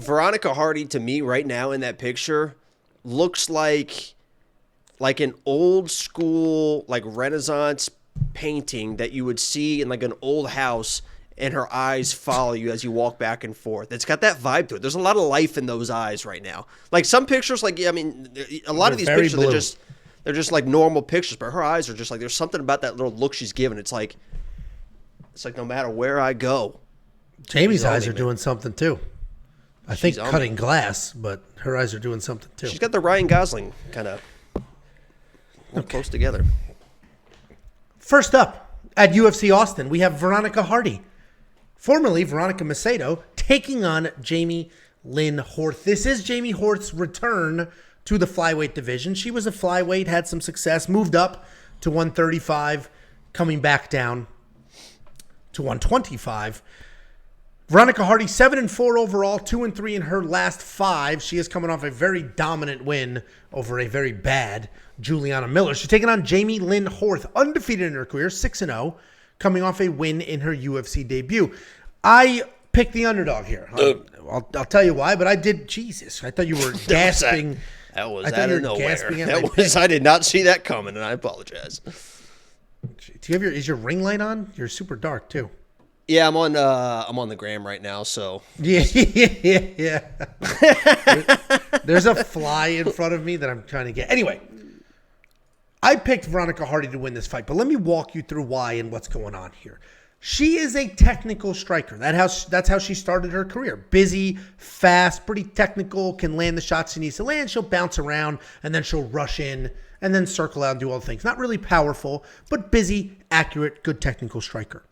Veronica Hardy, to me, right now in that picture, looks like an old school, like Renaissance painting that you would see in like an old house, and her eyes follow you as you walk back and forth. It's got that vibe to it. There's a lot of life in those eyes right now. Like some pictures, like, I mean, a lot of these pictures, they're just like normal pictures, but her eyes are just like, there's something about that little look she's given. It's like no matter where I go. Jamie's eyes are doing something too. I think cutting glass, but her eyes are doing something too. She's got the Ryan Gosling kind of close together. First up at UFC Austin, we have Veronica Hardy, formerly Veronica Macedo, taking on Jamey-Lyn Horth. This is Jamey Horth's return to the flyweight division. She was a flyweight, had some success, moved up to 135, coming back down to 125. Veronica Hardy, 7-4 overall, 2-3 in her last 5. She is coming off a very dominant win over a very bad Juliana Miller. She's taking on Jamey-Lyn Horth, undefeated in her career, 6-0, coming off a win in her UFC debut. I picked the underdog here. I'll tell you why, but I did. Jesus, I thought you were gasping. That was out of nowhere. I did not see that coming, and I apologize. Do you have is your ring light on? You're super dark too. Yeah, I'm on the gram right now, so. Yeah. There's a fly in front of me that I'm trying to get. Anyway, I picked Veronica Hardy to win this fight, but let me walk you through why and what's going on here. She is a technical striker. That's how she started her career. Busy, fast, pretty technical, can land the shots she needs to land. She'll bounce around, and then she'll rush in, and then circle out and do all the things. Not really powerful, but busy, accurate, good technical striker.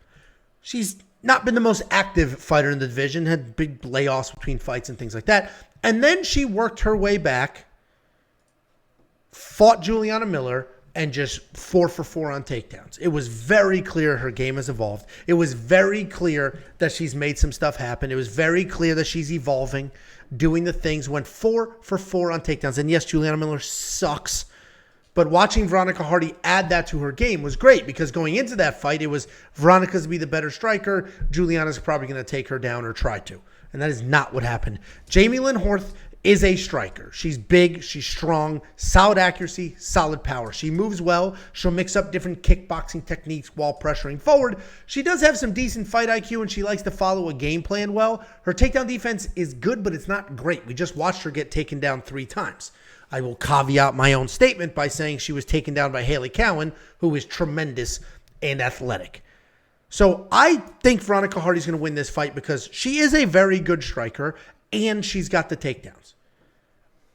She's not been the most active fighter in the division, had big layoffs between fights and things like that. And then she worked her way back, fought Juliana Miller, and just 4 for 4 on takedowns. It was very clear her game has evolved. It was very clear that she's made some stuff happen. It was very clear that she's evolving, doing the things, went 4 for 4 on takedowns. And yes, Juliana Miller sucks. But watching Veronica Hardy add that to her game was great, because going into that fight, it was Veronica's to be the better striker. Juliana's probably going to take her down or try to. And that is not what happened. Jamey-Lyn Horth is a striker. She's big, she's strong, solid accuracy, solid power. She moves well. She'll mix up different kickboxing techniques while pressuring forward. She does have some decent fight IQ, and she likes to follow a game plan well. Her takedown defense is good, but it's not great. We just watched her get taken down 3 times. I will caveat my own statement by saying she was taken down by Haley Cowan, who is tremendous and athletic. So I think Veronica Hardy's going to win this fight because she is a very good striker, and she's got the takedowns.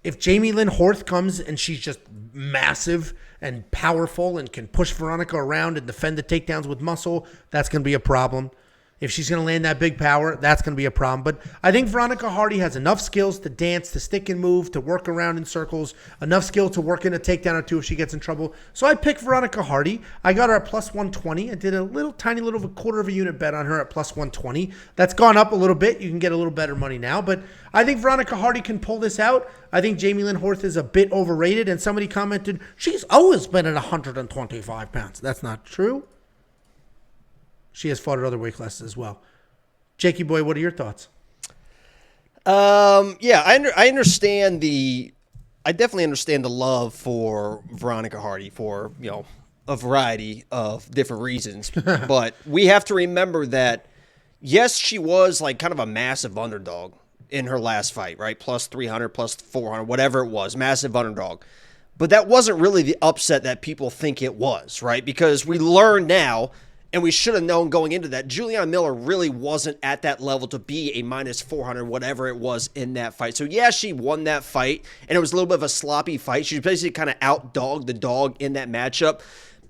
If Jamey-Lyn Horth comes and she's just massive and powerful and can push Veronica around and defend the takedowns with muscle, that's going to be a problem. If she's going to land that big power, that's going to be a problem. But I think Veronica Hardy has enough skills to dance, to stick and move, to work around in circles, enough skill to work in a takedown or two if she gets in trouble. So I picked Veronica Hardy. I got her at plus 120. I did a tiny little quarter of a unit bet on her at plus 120. That's gone up a little bit. You can get a little better money now. But I think Veronica Hardy can pull this out. I think Jamey-Lyn Horth is a bit overrated. And somebody commented, she's always been at 125 pounds. That's not true. She has fought at other weight classes as well. Jakey boy, what are your thoughts? Yeah, I understand I definitely understand the love for Veronica Hardy for, a variety of different reasons. But we have to remember that, yes, she was like kind of a massive underdog in her last fight, right? Plus 300, plus 400, whatever it was, massive underdog. But that wasn't really the upset that people think it was, right? Because we learn now, and we should have known going into that, Juliana Miller really wasn't at that level to be a minus 400, whatever it was in that fight. So, yeah, she won that fight, and it was a little bit of a sloppy fight. She basically kind of out-dogged the dog in that matchup.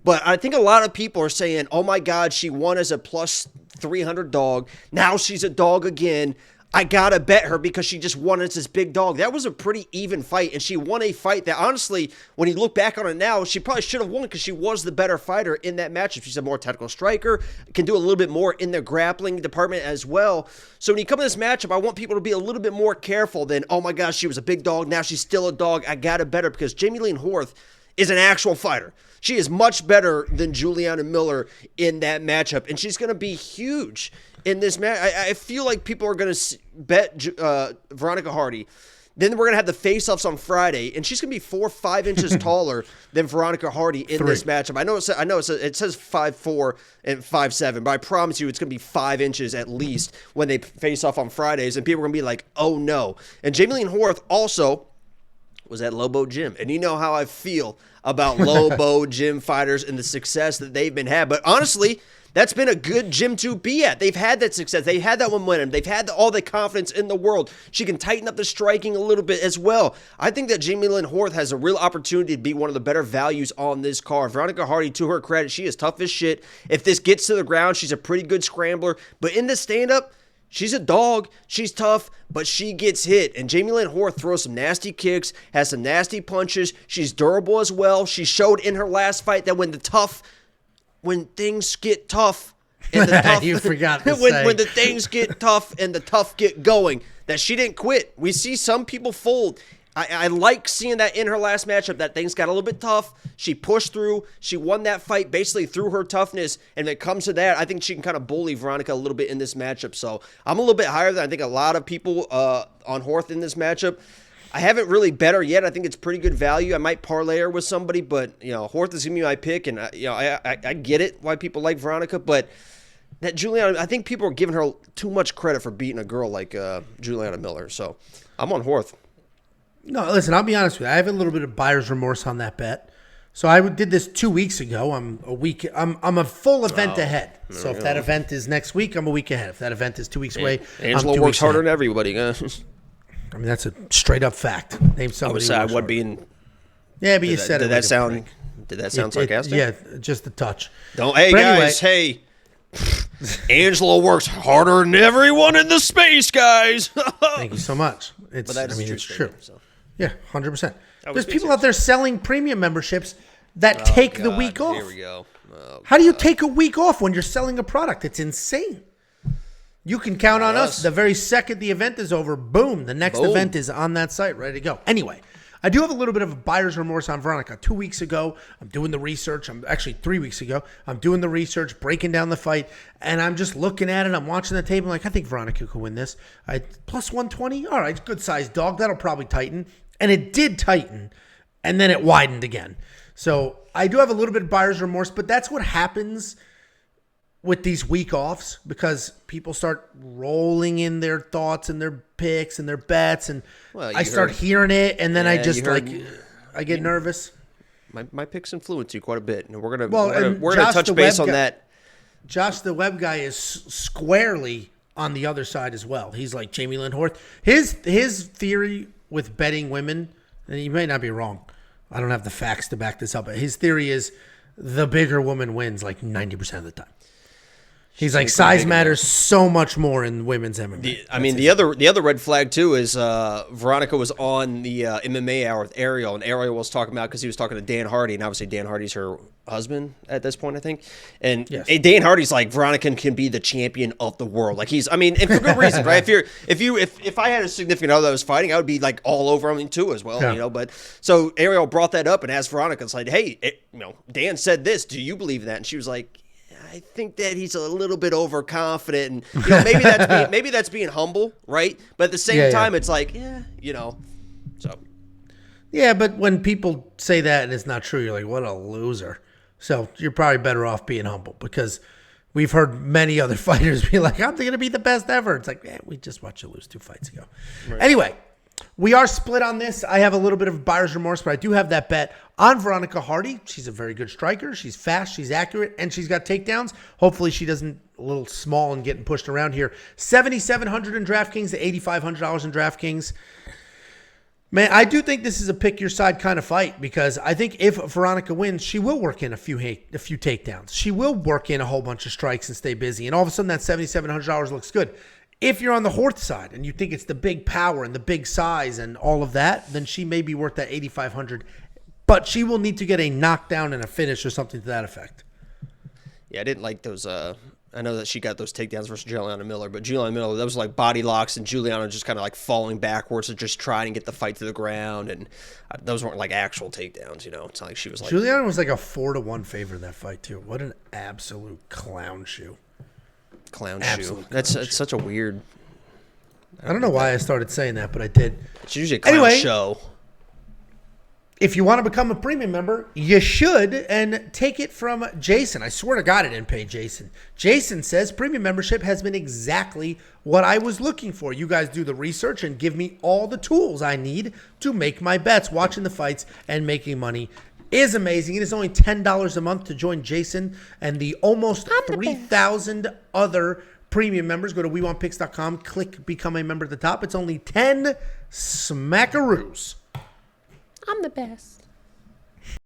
But I think a lot of people are saying, oh, my God, she won as a plus 300 dog. Now she's a dog again. I got to bet her because she just won as this big dog. That was a pretty even fight, and she won a fight that, honestly, when you look back on it now, she probably should have won because she was the better fighter in that matchup. She's a more technical striker, can do a little bit more in the grappling department as well. So when you come to this matchup, I want people to be a little bit more careful than, oh, my gosh, she was a big dog. Now she's still a dog. I got to bet her because Jamey-Lyn Horth is an actual fighter. She is much better than Juliana Miller in that matchup, and she's going to be huge in this match. I feel like people are going to bet Veronica Hardy. Then we're going to have the face-offs on Friday, and she's going to be 4 or 5 inches taller than Veronica Hardy in this matchup. I know it says 5'4" and 5'7", but I promise you it's going to be 5 inches at least when they face off on Fridays, and people are going to be like, oh, no. And Jamey-Lyn Horth also was at Lobo Gym, and you know how I feel about Lobo Gym fighters and the success that they've been had. But honestly, that's been a good gym to be at. They've had that success. They've had that momentum. They've had all the confidence in the world. She can tighten up the striking a little bit as well. I think that Jamey-Lyn Horth has a real opportunity to be one of the better values on this card. Veronica Hardy, to her credit, she is tough as shit. If this gets to the ground, she's a pretty good scrambler. But in the stand-up, she's a dog. She's tough, but she gets hit. And Jamey-Lyn Horth throws some nasty kicks, has some nasty punches. She's durable as well. She showed in her last fight that when things get tough and the tough, you forgot to when the things get tough and the tough get going, that she didn't quit. We see some people fold. I like seeing that in her last matchup, that things got a little bit tough. She pushed through. She won that fight basically through her toughness. And when it comes to that, I think she can kind of bully Veronica a little bit in this matchup. So I'm a little bit higher than I think a lot of people on Horth in this matchup. I haven't really bet her yet. I think it's pretty good value. I might parlay her with somebody, but Horth is gonna be my pick, and I get it why people like Veronica, but that Juliana, I think people are giving her too much credit for beating a girl like Juliana Miller. So I'm on Horth. No, listen, I'll be honest with you. I have a little bit of buyer's remorse on that bet. So I did this 2 weeks ago. I'm a full event ahead. So if that event is next week, I'm a week ahead. If that event is 2 weeks away, Angela I'm 2 works weeks harder ahead. than everybody, guys. I mean, that's a straight up fact. Name somebody. I would be in. Yeah, but you said it. Did that sound sarcastic? Yeah, just a touch. Hey, guys, hey. Angela works harder than everyone in the space, guys. Thank you so much. It's true. So. Yeah, 100%. There's people out there selling premium memberships that take the week off. Here we go. How do you take a week off when you're selling a product? It's insane. You can count on us. The very second the event is over, boom, the next event is on that site, ready to go. Anyway, I do have a little bit of a buyer's remorse on Veronica. 2 weeks ago, I'm doing the research. I'm actually 3 weeks ago. I'm doing the research, breaking down the fight, and I'm just looking at it. I'm watching the tape. I'm like, I think Veronica could win this. Plus 120? All right, good sized dog. That'll probably tighten. And it did tighten, and then it widened again. So I do have a little bit of buyer's remorse, but that's what happens with these week offs, because people start rolling in their thoughts and their picks and their bets, and I start hearing it, and then I just I get nervous. My picks influence you quite a bit, and we're gonna touch base on that. Josh, the web guy, is squarely on the other side as well. He's like Jamey-Lyn Horth. His theory with betting women, and he may not be wrong. I don't have the facts to back this up, but his theory is the bigger woman wins like 90% of the time. He's like, size matters so much more in women's MMA. The other red flag too is Veronica was on the MMA hour with Ariel, and Ariel was talking about, because he was talking to Dan Hardy, and obviously Dan Hardy's her husband at this point, I think. And Dan Hardy's like, Veronica can be the champion of the world. Like, and for good reason, right? If I had a significant other that was fighting, I would be like all over him too as well, But so Ariel brought that up and asked Veronica, it's like, hey, Dan said this. Do you believe that? And she was like, I think that he's a little bit overconfident, and maybe that's being humble, right? But at the same time, it's like, so. Yeah, but when people say that and it's not true, you're like, what a loser. So you're probably better off being humble, because we've heard many other fighters be like, I'm going to be the best ever. It's like, we just watched you lose 2 fights ago. Right. Anyway, we are split on this. I have a little bit of buyer's remorse, but I do have that bet on Veronica Hardy. She's a very good striker. She's fast. She's accurate. And she's got takedowns. Hopefully she doesn't a little small and getting pushed around here. $7,700 in DraftKings to $8,500 in DraftKings. Man, I do think this is a pick your side kind of fight, because I think if Veronica wins, she will work in a few takedowns. She will work in a whole bunch of strikes and stay busy. And all of a sudden that $7,700 looks good. If you're on the Horth side and you think it's the big power and the big size and all of that, then she may be worth that $8,500. But she will need to get a knockdown and a finish or something to that effect. Yeah, I didn't like those I know that she got those takedowns versus Juliana Miller, but Juliana Miller, that was like body locks, and Juliana just kind of like falling backwards and just trying to get the fight to the ground, and those weren't like actual takedowns, you know. It's not like she was like... Juliana was like a 4-1 favorite in that fight, too. What an absolute clown shoe. That's such a weird... I don't know why I started saying that, but I did. It's usually a clown show. If you want to become a premium member, you should, and take it from Jason. I swear to God it didn't pay Jason. Jason says, premium membership has been exactly what I was looking for. You guys do the research and give me all the tools I need to make my bets. Watching the fights and making money is amazing. It is only $10 a month to join Jason and the almost 3,000 other premium members. Go to WeWantPicks.com, click Become a Member at the top. It's only 10 smackaroos. I'm the best.